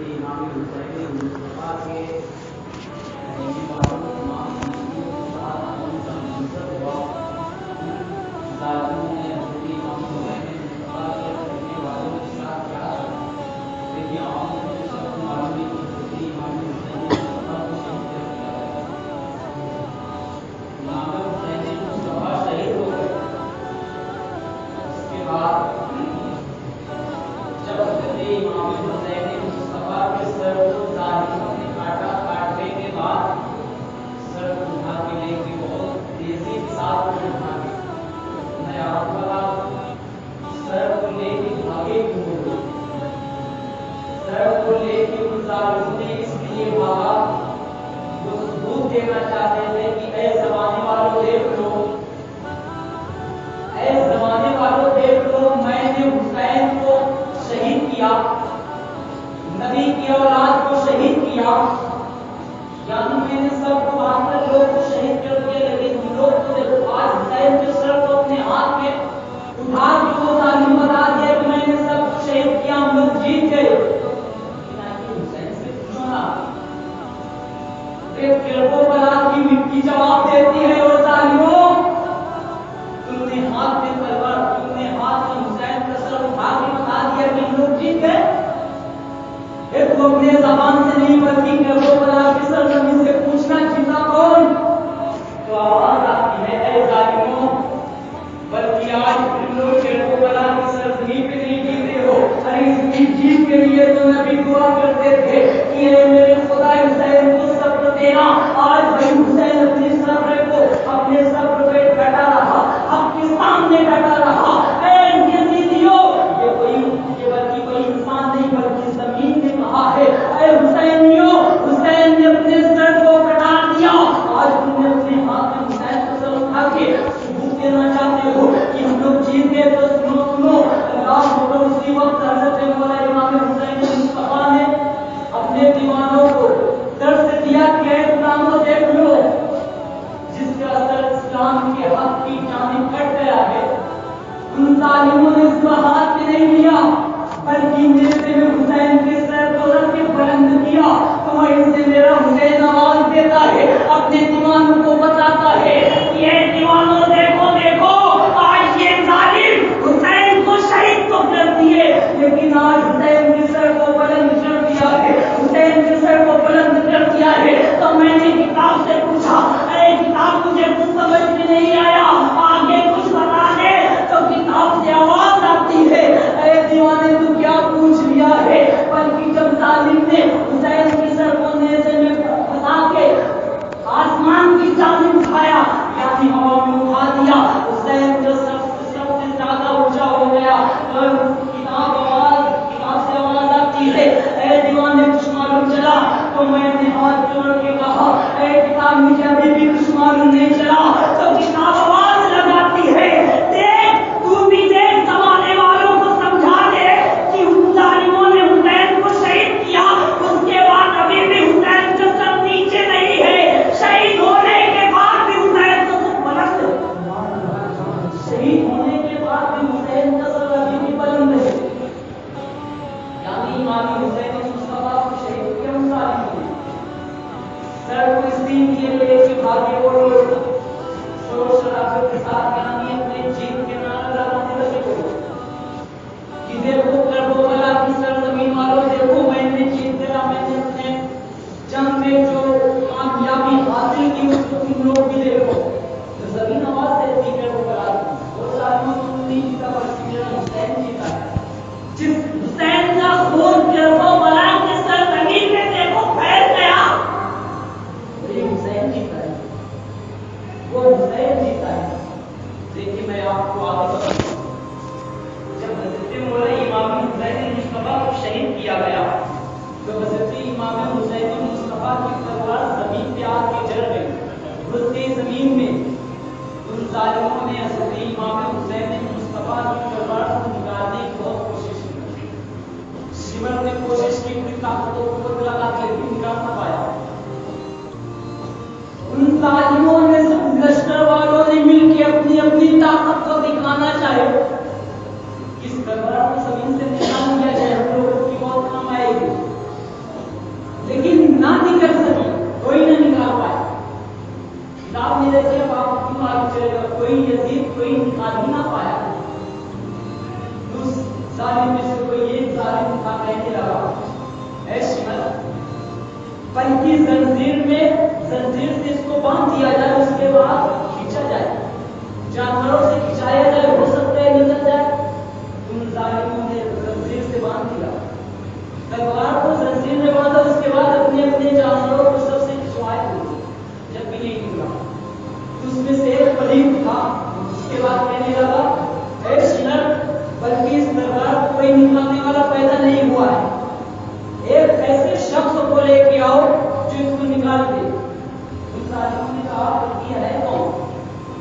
امام حسین مصطفیٰ کے رہنے والوں تمام مسلموں کے ساتھ کون سا منظر ہوا؟ ظالموں نے حضرت امام حسین مصطفیٰ کے رہنے والوں کے ساتھ کیا کرا؟ دیکھیے عام طور پہ سب کو معلوم ہے کہ حضرت امام حسین مصطفیٰ کو شہید کر دیا گیا۔ امام حسین مصطفیٰ شہید ہو گئے۔ اس کے بعد جب حضرت امام حسین مصطفیٰ کے سر کو ظالموں نے کاٹا، کاٹنے کے بعد سر کو اٹھا کے لے کے بہت تیزی کے ساتھ اٹھا کے میں آپ کا سر کو لے کے بھاگے کیوں ہو؟ سر کو لے کے ان ظالموں نے اس لیے بھاگا، وہ ثبوت دینا چاہتے تھے کہ اے زمانے والوں دیکھ لو، اے زمانے والوں دیکھ لو، میں نے حسین کو شہید کیا، نبی کی اولاد کو شہید کیا، یعنی میں نے سب کو بہتر لوگ کو شہید کر دیا، لیکن ہم لوگ کو دیکھو آج حسین کے سر کو اپنے ہاتھ میں اٹھا کے وہ ظالم بتا دیا کہ میں نے سب کو شہید کیا، ہم لوگ جیت گئے۔ لیکن آئیے حسین سے پوچھو نا، ایک کربلا کی مٹی جواب دیتی ہے اور ظالموں تم نے ہاتھ میں تلوار، تم نے ہاتھ میں حسین کا سر اٹھا کے بتا دیا کہ ہم لوگ جیت گئے۔ ایک تو اپنے زبان سے نہیں بلکہ کربلا کی سرزمین سے پوچھنا جیتا کون؟ تو آواز آتی ہے اے ظالموں، بلکہ آج تم لوگ کربلا کی سرزمین پہ نہیں جیتے ہو، ارے اس کی جیت کے لیے تو نبی دعا کرتے تھے کہ اے میرے خدا حسین کو صبر دینا۔ آج بھائی حسین اپنے صبر کو اپنے صبر پہ ڈٹا رہا، آپ کے سامنے ڈٹا رہا۔ اے یزیدیوں، یہ بلکہ کوئی انسان نہیں بلکہ زمین نے کہا ہے اے حسینیوں، حسین نے اپنے سر کو کٹا دیا، آج تم نے اپنے ہاتھ میں حسین کا سر اٹھا کے ثبوت دینا چاہتے ہو کہ ہم لوگ جیت گئے۔ تو سنو اللہ اکبر، اسی وقت حضرت مولا امام حسین مصطفیٰ نے اپنے دیوانوں کو درس دیا کہ اے غلاموں دیکھ لو، جس کا اثر اسلام کے حق کی جانب کٹ گیا ہے، ان ظالموں نے اس کو ہاتھ میں نہیں لیا بلکہ نیزے میں حسین کے سر کو رکھ کے بلند کیا، تو وہیں سے میرا حسین آواز دیتا ہے، اپنے دیوانوں کو بتاتا ہے کہ اے دیوانوں دیکھو دیکھو، آج یہ ظالم حسین کو شہید تو کر دیے، لیکن آج حسین کے سر کو بلند کر دیا ہے، حسین کے سر کو بلند کر دیا ہے۔ تو میں نے کتاب سے پوچھا اے کتاب مجھے کچھ سمجھ میں نہیں آیا، آگے کچھ بتا دے، تو کتاب سے آواز آتی ہے اے دیوانے تو کیا پوچھ لیا ہے، بلکہ جب ظالم نے حسین کے سر کو نیزے میں پھنسا کے آسمان کی جانب اٹھایا، یعنی ہوا میں اٹھا دیا، حسین جو سب سے زیادہ اونچا ہو گیا، کتاب سے آواز آتی ہے اے دیوانے کچھ معلوم چلا؟ تو میں نے ہاتھ جوڑ کے کہا اے کتاب مجھے ابھی بھی کچھ معلوم نہیں چلا۔ تو کتاب آواز لگاتی ہے دیکھ تو بھی دیکھ، زمانے والوں کو سمجھا دے کہ ان ظالموں نے حسین کو شہید کیا، اس کے بعد ابھی بھی حسین کا سر نیچے نہیں ہے، شہید ہونے کے بعد بھی حسین کا سر بلند ہے، شہید ہونے کے بعد بھی حسین کا سر ابھی بھی بلند ہے، یعنی امام حسین مصطفیٰ کو شہید کیا ان ظالموں نے، سر کو اس لیے لے کے بھاگے وہ لوگ شور شرابے کے ساتھ، یعنی اپنے جیت کے نعرے لگانے لگے وہ کہ دیکھو کربلا کی سرزمین والوں، دیکھو میں نے جیت گیا، میں نے اپنے جنگ میں جو کامیابی حاصل کی اس کو تم لوگ بھی دیکھو۔ تو زمین آواز دیتی کربلا کی، وہ ظالموں تم نہیں جیتا بلکہ میرا حسین جیتا ہے، جس حسین کا خون کربلا کی سرزمین میں دیکھو پھیل گیا، وہی حسین جیتا ہے، وہ حسین جیتا ہے۔ دیکھیے بلکہ زنجیر سے اس کو باندھ دیا جائے، اس کے بعد کھینچا جائے، جانوروں سے کھینچایا جائے، ہو سکتا ہے نکل جائے۔ ان ظالموں نے زنجیر سے باندھ دیا، تلوار کو زنجیر میں باندھا، اس کے بعد اپنے اپنے جانوروں کو سب سے کھنچوائے ہوئے، جب بھی نہیں نکلا تو اس میں سے ایک پلیت تھا، اس کے بعد کہنے لگا اے شنر، بلکہ اس تلوار کو کوئی نکالنے والا پیدا نہیں ہوا ہے، ایک ایسے شخص کو لے کے آؤ جو اس کو نکال دے۔ ان ظالموں نے کہا بلکہ ہے کون؟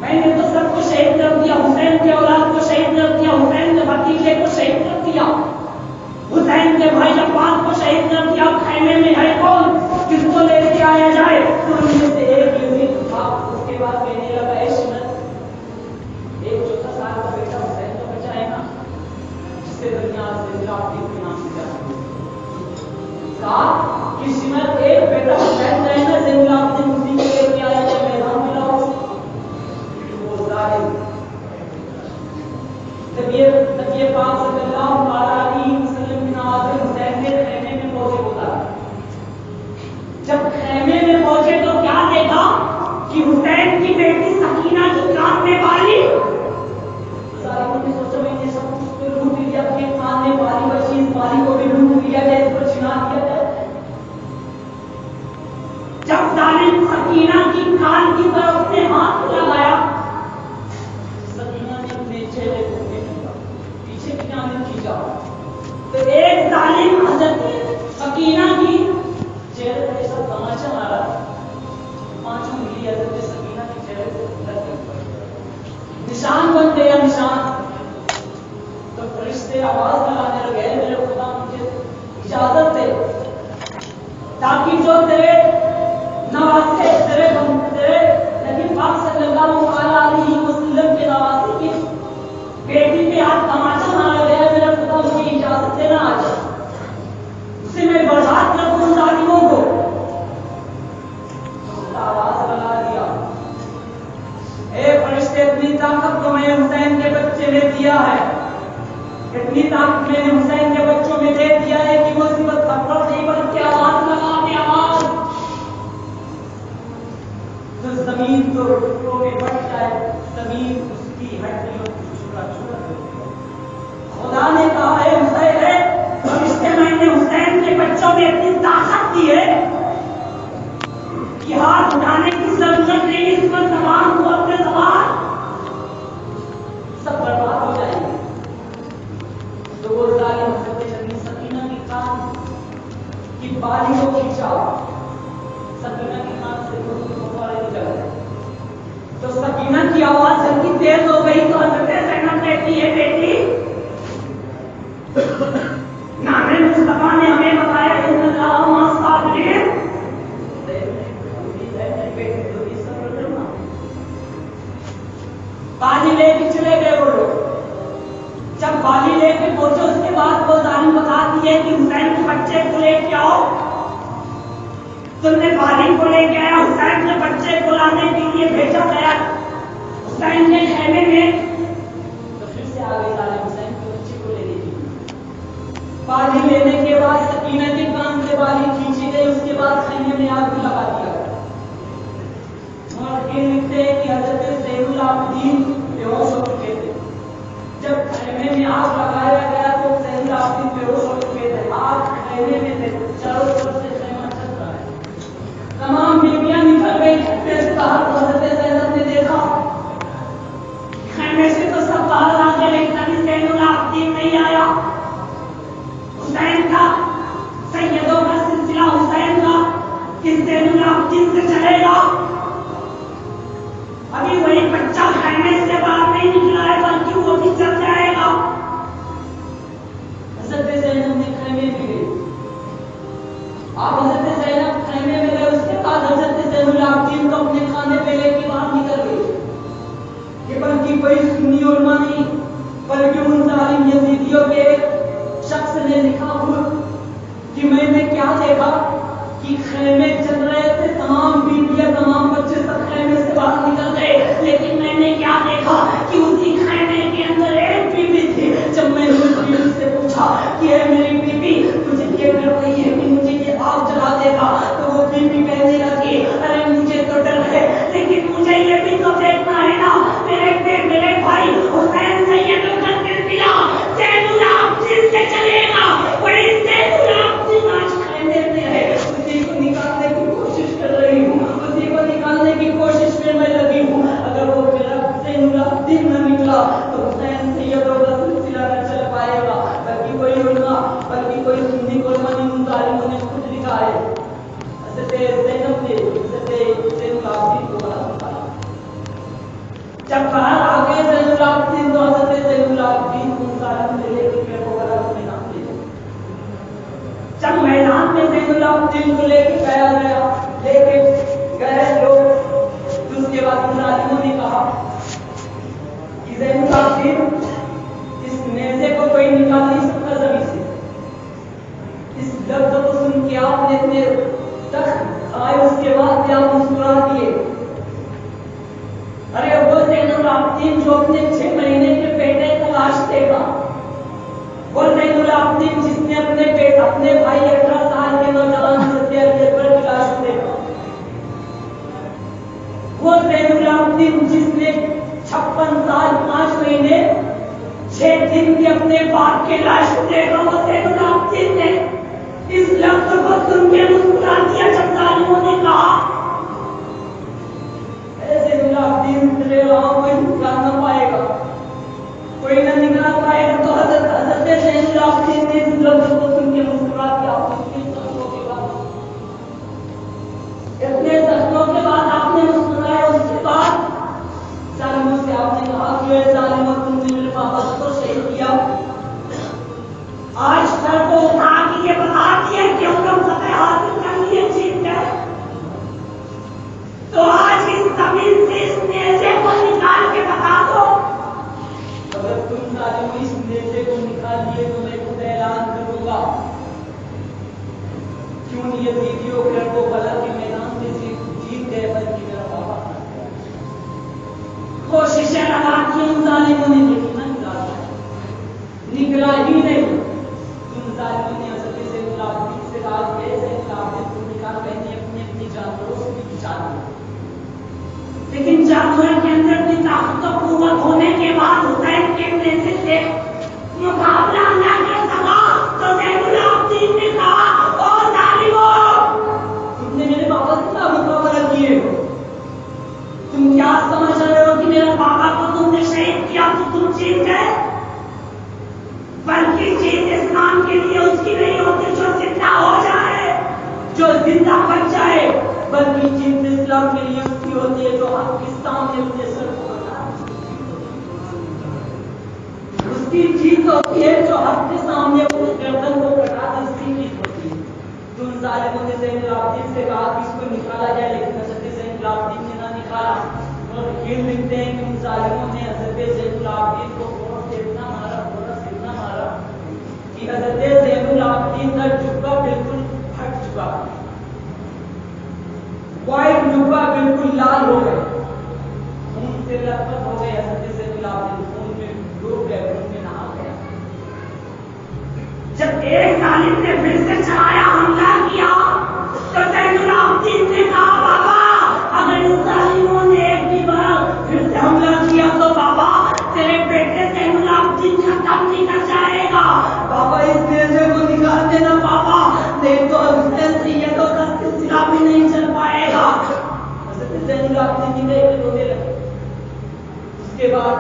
میں نے تو سب کو شہید کر دیا، حسین کے اولاد کو شہید کر دیا، حسین کے بھتیجے کو شہید کر دیا، حسین کے بھائی عباس کو شہید کر دیا، خیمے میں ہے کون کس کو لے کے آیا جائے؟ تو ان میں سے ایک یزید تھا۔ اس کے بعد کہنے لگا اے شنر، ایک 14 سال کا بیٹا حسین تو بچا ہے نا، جسے دنیا سے زیادتی کے نام سے جانا کہا کہ شنر ایک بیٹا حسین کا ہے نا، زین العابدین اسی کو لے کے آیا جائے، میدان میں لاؤ۔ وہ ظالم نبی پاک صلی اللہ علیہ وسلم کی نواز حسین کے خیمے میں پہنچے ہوتا، جب خیمے میں پہنچے تو کیا دیکھا کہ حسین کی بیٹی سکینہ کی کان میں بالی۔ ظالموں نے سوچا میں نے سب کچھ تو لوٹ لیا، اپنے کان میں بالی بچی، اس بالی کو بھی لوٹ لیا جائے، اس پر چھنا دیا جائے۔ جب ظالم سکینہ کی کان کی طرف نے ہاتھ لگایا، سکینہ نے اپنے چہرے کو پیچھے کی جانب کھینچا تو ایک ظالم حضرت سکینہ کی چہرے پر ایسا تماچا مارا، 5 انگلی حضرت سکینہ کے چہرے سے لگ گئی، نشان بن گیا نشان۔ تو فرشتے آواز لگانے لگے میرے خدا مجھے اجازت دے تاکہ جو تیرے نواسے تیرے نبی پاک صلی اللہ علیہ وسلم کے نواسے کی بیٹی پہ آج تماچا مارا گیا، میرا خدا مجھے اجازت دینا آ جائے، اسے میں برباد کر دوں ظالموں کو۔ آواز لگا دیا اے فرشتے، اتنی طاقت تو میں حسین کے بچے میں دیا ہے، اتنی طاقت میں نے حسین کے بچوں میں دے دیا ہے کہ وہ صرف تھپڑ نہیں بلکہ آواز لگا دے، آواز تو زمین تو ٹکڑوں میں بٹ جائے، زمین اس کی ہڈیوں کو چھوٹا چھوٹا کر دیا۔ خدا نے کہا اے حسین ہے فرشتے، میں نے حسین کے بچوں میں اتنی طاقت دی ہے کہ ہاتھ اٹھانے کی ضرورت نہیں، اس پر زبان کو اپنے زبان سب برباد ہو جائے گی۔ تو وہ ظالم حضرت سکینہ کی کان کی بالی کو کھینچا، سکینہ کی کان سے فوارے نکل گئے، تو سکینہ کی آواز ہلکی تیز ہو گئی تو حضرت زینب کہتی ہے بیٹی، نام مصطفیٰ نے ہمیں بتایا ان اللہ مع الصابرین، بالی لے کے چلے گئے وہ لوگ۔ جب بالی لے کے پہنچے اس کے بعد وہ ظالم بتاتی ہے کہ حسین کے بچے کو لے کے آؤ، تم نے بالی کو لے کے آیا، حسین کے بچے کو لانے کے لیے بھیجا گیا حسین کے خیمے میں، تو پھر سے آگے ظالم حسین کے بچے کو لینے کے لیے بالی لینے کے بعد سکینہ کے کان سے بالی کھینچی گئی، اس کے بعد خیمے میں آگ بھی لگا دیا گیا۔ اور یہ لکھتے ہیں کہ حضرت زین العابدین بے ہوش ہو چکے تھے، جب خیمے میں آگ لگایا گیا تو زین العابدین بے ہوش ہو چکے تھے، آگ خیمے میں تھے، چاروں طرف سے خیمہ چل رہا ہے، تمام بیویاں نکل گئی خیمے سے باہر۔ حضرت زینب نے دیکھا خیمے سے تو سب باہر آ گئے لیکن ابھی زین العابدین نہیں آیا۔ حسین کا سیدوں کا سلسلہ حسین کا کس زین العابدین سے چلے گا؟ ابھی وہی بچہ خیمے سے باہر نہیں نکلا ہے بلکہ وہ بھی چل جائے گا۔ حضرت زینب نے خیمے میں گئی، آپ حضرت زینب خیمے میں گئے، اس کے بعد حضرت زین العابدین کو اپنے کھانے پہ لے کے باہر نکل گئی۔ یہ بلکہ کوئی سنی علماء نہیں بلکہ ان ظالم یزیدیوں کے شخص نے لکھا ہوا کہ میں نے کیا دیکھا کہ خیمے چل رہے تھے، تمام بیویاں تمام بچے سب خیمے سے باہر نکل گئے، لیکن میں نے کیا دیکھا کہ اسی خیمے کے اندر ایک بیوی تھی۔ جب میں نے اس بیوی سے پوچھا کہ اے میری بیوی تجھے یہ ڈر رہی ہے کہ مجھے یہ آگ جلا دے گا، تو وہ میں زین العابدین کو لے کے گئے لوگ. اس کے بعد ان ظالموں نے کہا کہ زین العابدین اس نیزے کو کوئی نکال نہیں سکتا زمین سے. اس لفظ کو سن کے آپ نے اتنے تخت آئے, اس کے بعد بھی آپ مسکرا دیے. ارے وہ زین العابدین جو اپنے 6 مہینے کے بیٹے کو لاش دے گا, وہ زین العابدین جس نے اپنے بھائی 18 سال کے نوجوان حضرت علی اکبر کی لاش دے گا, وہ زین العابدین جس نے 56 سال 5 مہینے 6 دن کے اپنے باپ کے لاش دے گا, وہ زین العابدین نے اس لفظ کو سن کے مسکرا دیا. جب ظالموں نے کہا زین العابدین تیرے وہاں کوئی نکال نہ پائے گا, کوئی نہ نکال پائے گا, تو حضرت زین العابدین نے اس لفظ کو سن کے مسکرا دیا. اتنے سختیوں کے بعد آپ نے مسکرایا. اس کے بعد ظالموں سے آپ نے کہا کہ اے ظالموں, تم نے میرے پاپا کو شہید کیا, آج سر کو اٹھا کے یہ بتا دیا کہ حکم فتح حاصل کر لیے, جیت گئے, تو آج اس زمین سے اس نیزے کو نکال کے بتا دو. اگر تم ظالموں اس نیزے کو نکال لیے تو میں خود اعلان کروں گا, کیوں یزیدیوں کو بلا کے میدان میں جیت گئے, بلکہ میرا پاپا کوششیں لگا کی ان ظالموں نے, لیکن نکلا ہی نہیں. تم ظالموں نے حضرت زین العابدین سے کہا کہ زین العابدین تم نکال پہنے اپنی جانوروں سے بھی جان, لیکن جانوروں کے اندر بھی طاقت و قوت ہونے کے بعد حسین کے نیزے سے مقابلہ نہ کر سکا, تو زین العابدین نے کہا او ظالموں, تم نے میرے پاپا سے کیا مقابلہ کیے ہو, تم کیا سمجھ رہے ہو کہ میرے پاپا کو تم نے شہید کیا تو تم جیت گئے, بلکہ جیت اسلام کے لیے اس کی نہیں ہوتی جو زندہ ہو جائے, جو زندہ بچ جائے, بلکہ جیت اسلام کے لیے اس کی ہوتی ہے جو حق کے سامنے اپنے سر کو کٹا, اس کی جیت ہوتی ہے جو حق کے سامنے اپنے گردن کو کٹا, اس کی جیت ہوتی ہے. تو ان ظالموں نے زین العابدین سے کہا کہ اس کو نکالا جائے, لیکن حضرت زین العابدین نے نہ نکالا. اور یہ لکھتے ہیں کہ ان ظالموں نے حضرت زین العابدین کو بہت سے اتنا مارا کہ حضرت زین العابدین کا جبہ بالکل پھٹ چکا, وائٹ جبہ بالکل لال ہو گئے, خون سے لطمت ہو گئے. حضرت زین العابدین خون میں ڈوب گئے, خون میں نہا گیا. جب ایک ظالم نے پھر سے چلایا, حملہ کیا, تو زین العابدین نے کہا بابا اگر ان ظالموں نے ایک بھی بار پھر سے حملہ کیا تو بابا تیرے بیٹے زین العابدین ختم نہیں کر جائے گا. بابا اس نیزے کو نکال دینا بابا, نہیں تو حسین سیدوں کا سلسلہ بھی نہیں چل پائے گا. حضرت زین العابدین نے رونے لگے. اس کے بعد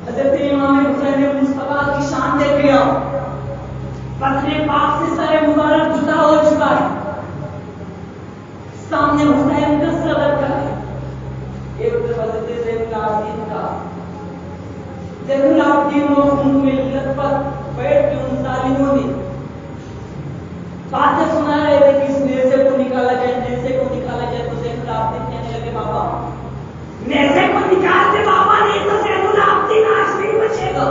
حضرت امام حسین مصطفیٰ کی شان دیکھ لیا, بدن پاک سے سر مبارک جدا ہو چکا ہے, سامنے حسین کا سر رکھا ہے. ایک طرف حضرت زین العابدین کا, زین العابدین کو خون میں لطمت بیٹھ کے ان ظالموں نے باتیں سنا رہے تھے کہ اس نیزے کو نکالا جائے, نیزے کو نکالا جائے. تو زین العابدین کہنے لگے بابا نیزے کو نکال دے بابا, نہیں تو زین العابدین آج نہیں بچے گا,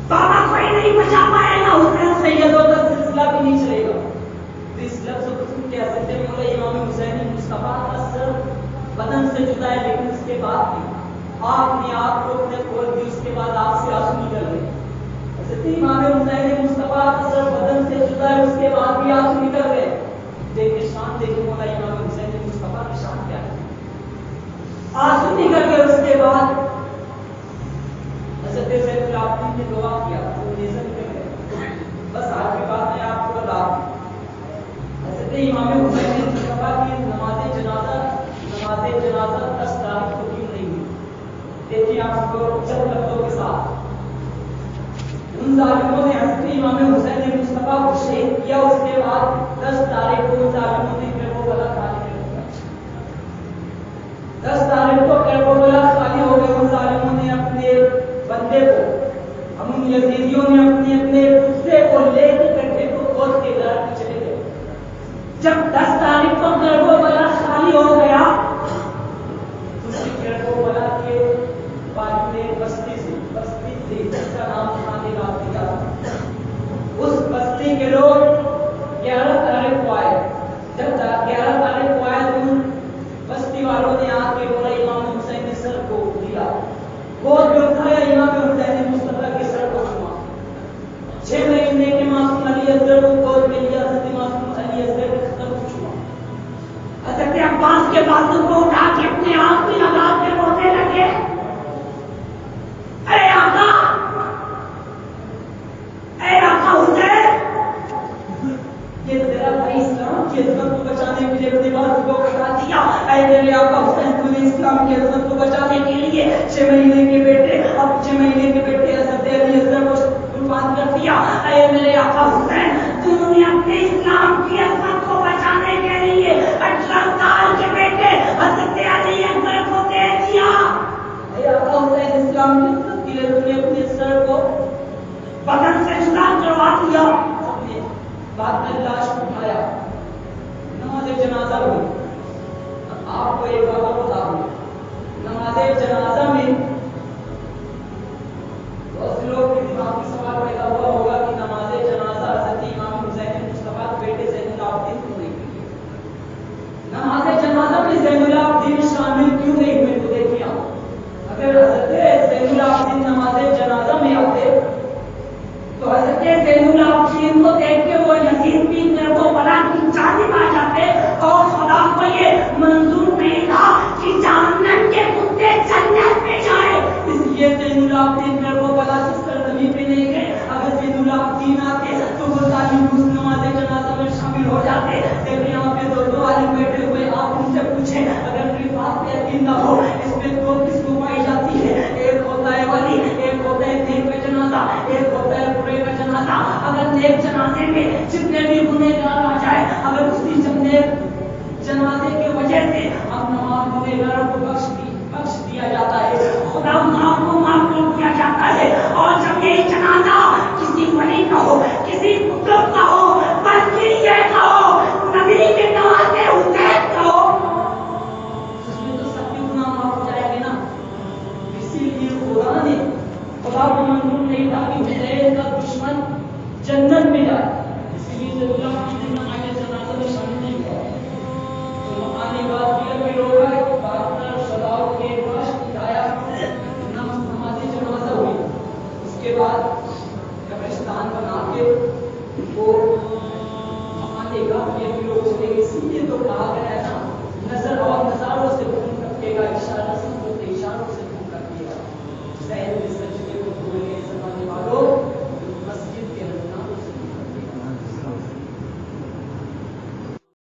بابا کوئی نہیں بچا پائے گا, حسین سیدوں کا سلسلہ بھی نہیں چلے گا. تو اس لفظ کو سن کے حضرت مولا امام حسین مصطفیٰ کا سر بدن سے جدا ہے, لیکن اس کے بعد بھی آپ نے آپ کو اپنے کھول دی, اس کے بعد آپ سے آنسو نکل گئے. حضرت امام حسین مصطفیٰ کا سر بدن سے جدا ہے, اس کے بعد بھی آنسو نکل گئے. دیکھیں شان, دیکھیں مولا امام حسین مصطفیٰ کی شان کیا ہے, آنسو نکل گئے. اس کے بعد حضرت زین العابدین نے دعا کیا, وہ نیزے نکل گئے. بس آج کی بات میں آپ کو بتا دوں, حضرت امام حسین مصطفیٰ کی نماز جنازہ 10 تاریخ کو کیوں نہیں ہوئی, دیکھیے آپ کو چند لفظوں کے ساتھ. ان ظالموں نے حضرت امام حسین مصطفیٰ کو شہید کیا, اس کے بعد 10 تاریخ کو ان ظالموں نے کربلا خالی کر دیا. 10 تاریخ کو کربلا خالی ہو گئے. ان ظالموں نے اپنے بندے کو, ہم ان یزیدیوں نے اپنے پتے کو لے کے گڈھے کو کھود کے گھر میں چلے گئے. جب 10 تاریخ کو گربو بلا خالی ہو گیا، اسی گربو بلا کے بازو میں بستی تھی جس کا نام خانے کا دیا، اس بستی کے لوگ 11 تاریخ کو آئے۔ جب 11 تاریخ کو آئے تو بستی والوں نے آ کے بولا امام حسین نے سر کو دیا، گود میں اٹھایا، امام حسین مصطفیٰ کے سر کو چھوا۔ 6 مہینے کے معصوم علی اصغر کو گود میں لیا، حضرت معصوم علی اصغر کے سر کو چھوا۔ حضرت عباس کے بازو کو اٹھا کے اپنے آپ میں لگا کے رونے لگے، اے آقا حسین، یہ تیرا بھائی اسلام کی عظمت کو بچانے کے لیے اپنے بازو کو کٹا دیا۔ اے میرے آقا حسین، تو نے اسلام کی عظمت کو بچانے کے لیے 6 مہینے کے بیٹے حضرت علی اصغر کو قربان کر دیا۔ اے میرے آقا حسین، تم نے اپنے اسلام کی عظمت کو بچانے کے لیے 18 سال کے بیٹے حضرت علی اصغر کو دے دیا۔ اے آقا حسین، اسلام کی عظمت کے لیے تم نے اپنے سر کو بدن سے جدا کروا دیا۔ بعد میں لاش اٹھایا، نماز جنازہ ہوئی۔ آپ کو ایک بات بتا دوں، نماز جنازہ میں بہت سے لوگ کے دماغ میں سوال پیدا ہوا ہوگا کہ نماز جنازہ حضرت امام حسین مصطفیٰ کے بیٹے زین العابدین کیوں نہیں ہوئی؟ نماز جنازہ میں زین العابدین شامل کیوں نہیں ہوئے؟ تو دیکھیے، اگر حضرت زین العابدین نماز جنازہ میں آتے تو حضرت زین العابدین کو دیکھ کے وہ یزید بن کربلا کی جانب آ جاتے اور خدا کو یہ منظور نہیں تھا کہ جہنم کے کتے جنت میں جائے، اس لیے زین العابدین کربلا کی سرزمین پہ نہیں گئے۔ اگر زین العابدین آتے تو وہ ظالم اس نماز جنازہ میں شامل ہو جاتے۔ لیکن یہاں پہ دو عالم بیٹھے ہوئے، آپ ان سے پوچھیں، اگر میری بات پہ یقین نہ ہو، اس میں دو قسم پائی جاتی ہے، ایک ہوتا ہے ولی، ایک ہوتا ہے نیک کا جنازہ، ایک ہوتا ہے برے کا جنازہ۔ اگر نیک جنازے میں جتنے بھی گنہگار آ جائے، اگر اسی جنازے کی وجہ سے ہم تمام گنہگاروں کو بخش دیا جاتا ہے، خدا گناہوں کو معاف کر دیا جاتا ہے۔ اور جب یہ جنازہ کسی ولی کا ہو، کسی قطب کا ہو، بلکہ یہ کا ہو نبی کے نواسے حسین کا ہو، اس میں تو سب کے گناہ معاف ہو جائیں گے نا۔ اسی لیے خدا کو منظور نہیں تھا کہ حسین کا دشمن جنت میں جائے، اسی لیے زین العابدین نماز جنازہ میں شامل نہیں ہوا۔ تو مقامی بات یہ بھی ہوگا کہ ڈاکٹر شداؤ کے لاش اٹھایا، نماز جنازہ ہوئی، اس کے بعد قبرستان بنا کے وہ مقامی بات یہ بھی لوگ چلے گئے، اسی لیے تو کہا گیا